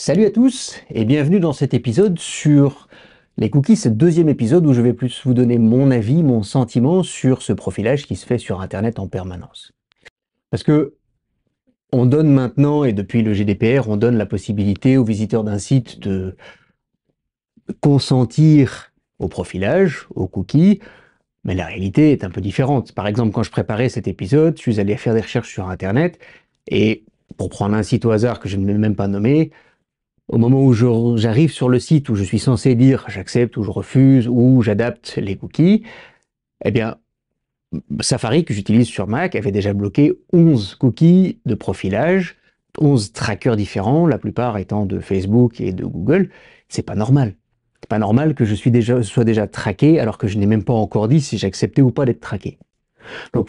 Salut à tous et bienvenue dans cet épisode sur les cookies, ce deuxième épisode où je vais plus vous donner mon avis, mon sentiment sur ce profilage qui se fait sur Internet en permanence. Parce que on donne maintenant, et depuis le GDPR, on donne la possibilité aux visiteurs d'un site de consentir au profilage, aux cookies, mais la réalité est un peu différente. Par exemple, quand je préparais cet épisode, je suis allé faire des recherches sur Internet et pour prendre un site au hasard que je ne vais même pas nommer, au moment où j'arrive sur le site où je suis censé dire j'accepte ou je refuse ou j'adapte les cookies, eh bien, Safari que j'utilise sur Mac avait déjà bloqué 11 cookies de profilage, 11 trackers différents, la plupart étant de Facebook et de Google. C'est pas normal. C'est pas normal que sois déjà traqué alors que je n'ai même pas encore dit si j'acceptais ou pas d'être traqué. Donc,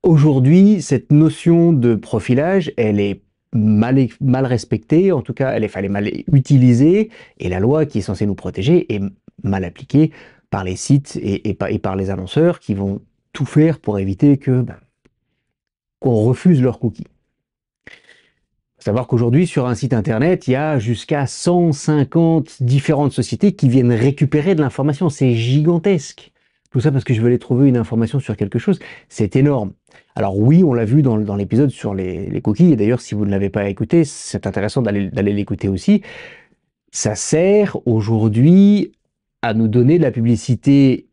aujourd'hui, cette notion de profilage, elle est mal respectée, en tout cas, elle est mal utilisée, et la loi qui est censée nous protéger est mal appliquée par les sites et par les annonceurs qui vont tout faire pour éviter qu'on refuse leurs cookies. Faut savoir qu'aujourd'hui, sur un site internet, il y a jusqu'à 150 différentes sociétés qui viennent récupérer de l'information. C'est gigantesque. Tout ça parce que je veux aller trouver une information sur quelque chose. C'est énorme. Alors oui, on l'a vu dans l'épisode sur les cookies. Et d'ailleurs, si vous ne l'avez pas écouté, c'est intéressant d'aller l'écouter aussi. Ça sert aujourd'hui à nous donner de la publicité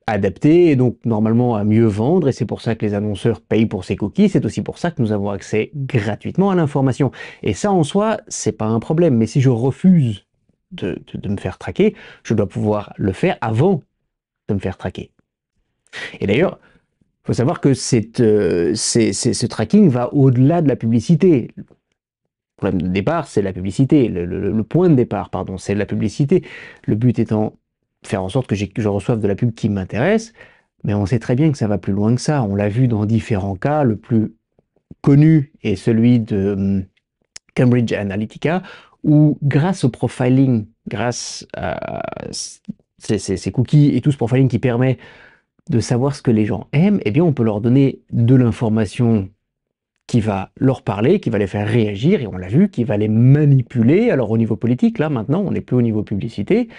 adaptée et donc normalement à mieux vendre, et c'est pour ça que les annonceurs payent pour ces cookies, c'est aussi pour ça que nous avons accès gratuitement à l'information. Et ça en soi, c'est pas un problème, mais si je refuse de me faire traquer, je dois pouvoir le faire avant de me faire traquer. Et d'ailleurs, il faut savoir que ce tracking va au-delà de la publicité. Le problème de départ, c'est la publicité. Le point de départ, pardon, c'est la publicité. Le but étant faire en sorte que je reçoive de la pub qui m'intéresse, mais on sait très bien que ça va plus loin que ça. On l'a vu dans différents cas. Le plus connu est celui de Cambridge Analytica, où grâce au profiling, grâce à ces cookies et tout ce profiling qui permet de savoir ce que les gens aiment, eh bien on peut leur donner de l'information qui va leur parler, qui va les faire réagir, et on l'a vu, qui va les manipuler. Alors au niveau politique, là maintenant, on n'est plus au niveau publicité,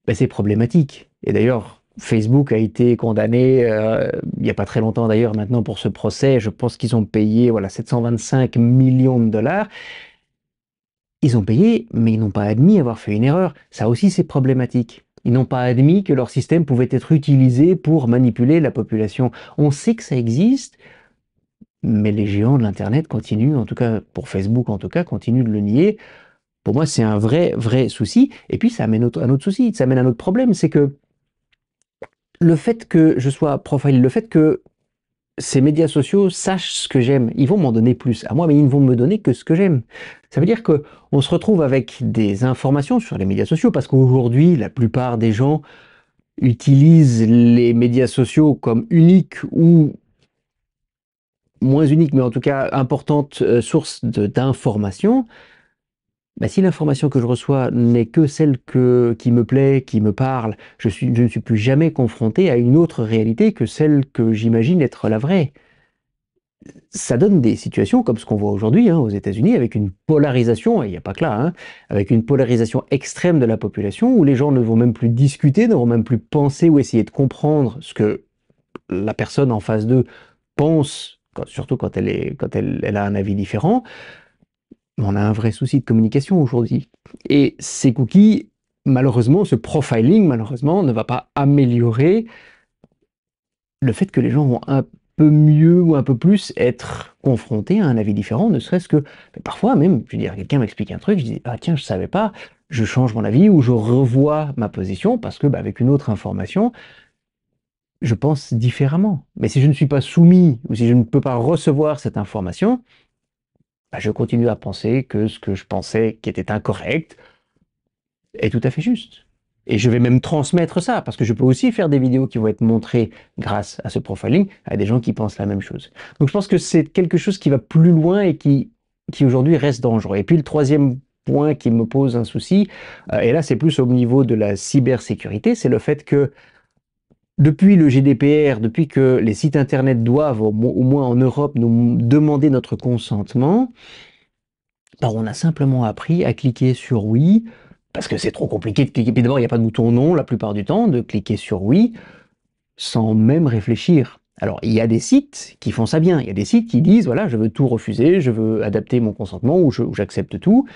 ben, c'est problématique. Et d'ailleurs, Facebook a été condamné il n'y a pas très longtemps d'ailleurs maintenant pour ce procès. Je pense qu'ils ont payé 725 millions de dollars. Ils ont payé, mais ils n'ont pas admis avoir fait une erreur. Ça aussi, c'est problématique. Ils n'ont pas admis que leur système pouvait être utilisé pour manipuler la population. On sait que ça existe, mais les géants de l'Internet continuent, en tout cas pour Facebook en tout cas, continuent de le nier. Pour moi, c'est un vrai souci. Et puis, ça amène un autre souci, ça amène un autre problème, c'est que le fait que je sois profilé, le fait que ces médias sociaux sachent ce que j'aime, ils vont m'en donner plus à moi, mais ils ne vont me donner que ce que j'aime. Ça veut dire que on se retrouve avec des informations sur les médias sociaux, parce qu'aujourd'hui, la plupart des gens utilisent les médias sociaux comme unique ou moins unique, mais en tout cas importante source d'information. Bah, si l'information que je reçois n'est que celle qui me plaît, qui me parle, je ne suis plus jamais confronté à une autre réalité que celle que j'imagine être la vraie. Ça donne des situations comme ce qu'on voit aujourd'hui aux États-Unis, avec une polarisation, et il n'y a pas que là, avec une polarisation extrême de la population, où les gens ne vont même plus discuter, ne vont même plus penser ou essayer de comprendre ce que la personne en face d'eux pense, surtout quand elle a un avis différent. On a un vrai souci de communication aujourd'hui. Et ces cookies, malheureusement, ce profiling, malheureusement, ne va pas améliorer le fait que les gens vont un peu mieux ou un peu plus être confrontés à un avis différent, ne serait-ce que, parfois même, je veux dire, quelqu'un m'explique un truc, je dis, ah tiens, je savais pas, je change mon avis ou je revois ma position parce que, avec une autre information, je pense différemment. Mais si je ne suis pas soumis ou si je ne peux pas recevoir cette information, je continue à penser que ce que je pensais qui était incorrect est tout à fait juste. Et je vais même transmettre ça, parce que je peux aussi faire des vidéos qui vont être montrées grâce à ce profiling à des gens qui pensent la même chose. Donc je pense que c'est quelque chose qui va plus loin et qui aujourd'hui reste dangereux. Et puis le troisième point qui me pose un souci, et là c'est plus au niveau de la cybersécurité, c'est le fait que depuis le GDPR, depuis que les sites internet doivent, au moins en Europe, nous demander notre consentement, On a simplement appris à cliquer sur oui, parce que c'est trop compliqué de cliquer. Puis d'abord, il n'y a pas de bouton non la plupart du temps, de cliquer sur oui sans même réfléchir. Alors, il y a des sites qui font ça bien. Il y a des sites qui disent, voilà, je veux tout refuser, je veux adapter mon consentement ou j'accepte tout.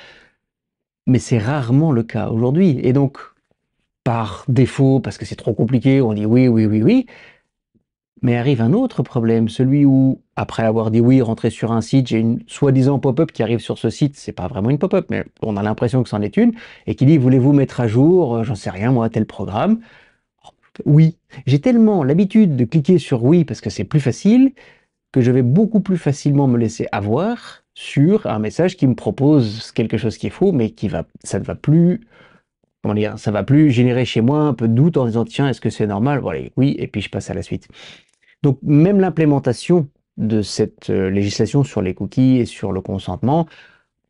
Mais c'est rarement le cas aujourd'hui. Et donc, par défaut, parce que c'est trop compliqué, on dit oui, oui, oui, oui. Mais arrive un autre problème, celui où, après avoir dit oui, rentrer sur un site, j'ai une soi-disant pop-up qui arrive sur ce site, c'est pas vraiment une pop-up, mais on a l'impression que c'en est une, et qui dit, voulez-vous mettre à jour, j'en sais rien, moi, tel programme? Oui. J'ai tellement l'habitude de cliquer sur oui parce que c'est plus facile, que je vais beaucoup plus facilement me laisser avoir sur un message qui me propose quelque chose qui est faux, mais ça ne va plus, comment dire, ça va plus générer chez moi un peu de doute en disant, tiens, est-ce que c'est normal? Voilà, oui, et puis je passe à la suite. Donc même l'implémentation de cette législation sur les cookies et sur le consentement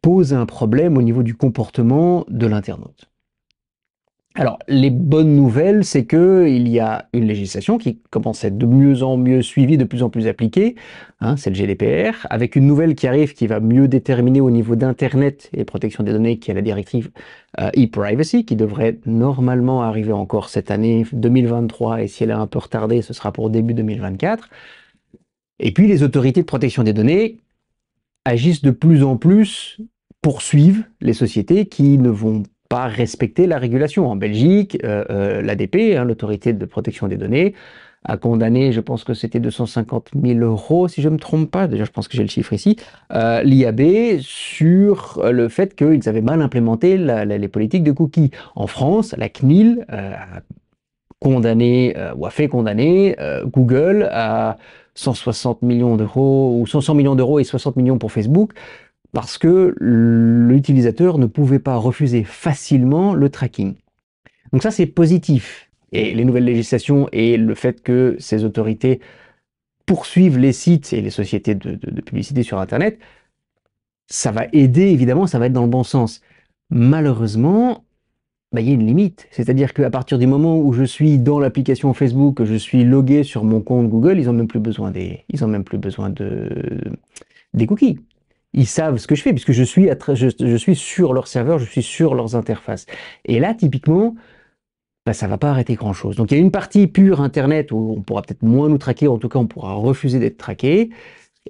pose un problème au niveau du comportement de l'internaute. Alors, les bonnes nouvelles, c'est qu'il y a une législation qui commence à être de mieux en mieux suivie, de plus en plus appliquée, hein, c'est le GDPR, avec une nouvelle qui arrive qui va mieux déterminer au niveau d'Internet et protection des données, qui est la directive e-privacy, qui devrait normalement arriver encore cette année 2023, et si elle est un peu retardée, ce sera pour début 2024. Et puis les autorités de protection des données agissent de plus en plus, poursuivent les sociétés qui ne vont pas respecter la régulation. En Belgique, l'ADP, hein, l'autorité de protection des données, a condamné, je pense que c'était 250 000 euros, si je ne me trompe pas, déjà je pense que j'ai le chiffre ici, l'IAB sur le fait qu'ils avaient mal implémenté les politiques de cookies. En France, la CNIL a condamné, ou a fait condamner Google à 160 millions d'euros, ou 100 millions d'euros et 60 millions pour Facebook, parce que l'utilisateur ne pouvait pas refuser facilement le tracking. Donc ça, c'est positif. Et les nouvelles législations et le fait que ces autorités poursuivent les sites et les sociétés de publicité sur Internet, ça va aider, évidemment, ça va être dans le bon sens. Malheureusement, il y a une limite. C'est-à-dire qu'à partir du moment où je suis dans l'application Facebook, que je suis logué sur mon compte Google, ils n'ont même plus besoin des cookies. Ils savent ce que je fais puisque je suis sur leur serveur, je suis sur leurs interfaces. Et là, typiquement, ça ne va pas arrêter grand-chose. Donc il y a une partie pure Internet où on pourra peut-être moins nous traquer, en tout cas on pourra refuser d'être traqué.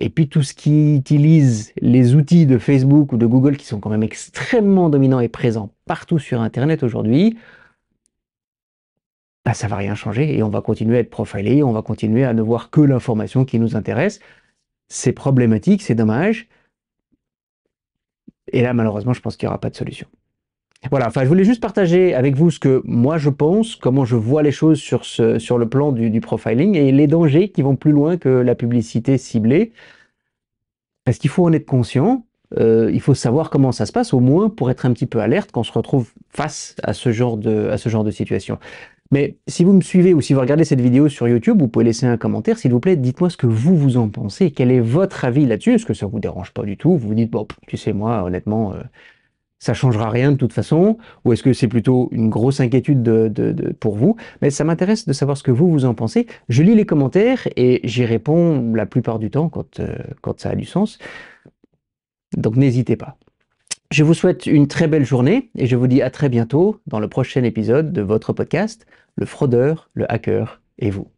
Et puis tout ce qui utilise les outils de Facebook ou de Google qui sont quand même extrêmement dominants et présents partout sur Internet aujourd'hui, ça va rien changer et on va continuer à être profilé, on va continuer à ne voir que l'information qui nous intéresse. C'est problématique, c'est dommage. Et là, malheureusement, je pense qu'il n'y aura pas de solution. Voilà, enfin, je voulais juste partager avec vous ce que moi je pense, comment je vois les choses sur le plan du profiling et les dangers qui vont plus loin que la publicité ciblée. Parce qu'il faut en être conscient, il faut savoir comment ça se passe, au moins pour être un petit peu alerte quand on se retrouve face à ce genre de situation. Mais si vous me suivez ou si vous regardez cette vidéo sur YouTube, vous pouvez laisser un commentaire, s'il vous plaît, dites-moi ce que vous en pensez, quel est votre avis là-dessus, est-ce que ça vous dérange pas du tout, vous vous dites, bon, tu sais, moi, honnêtement, ça changera rien de toute façon, ou est-ce que c'est plutôt une grosse inquiétude pour vous? Mais ça m'intéresse de savoir ce que vous en pensez. Je lis les commentaires et j'y réponds la plupart du temps quand ça a du sens. Donc n'hésitez pas. Je vous souhaite une très belle journée et je vous dis à très bientôt dans le prochain épisode de votre podcast, Le fraudeur, le hacker et vous.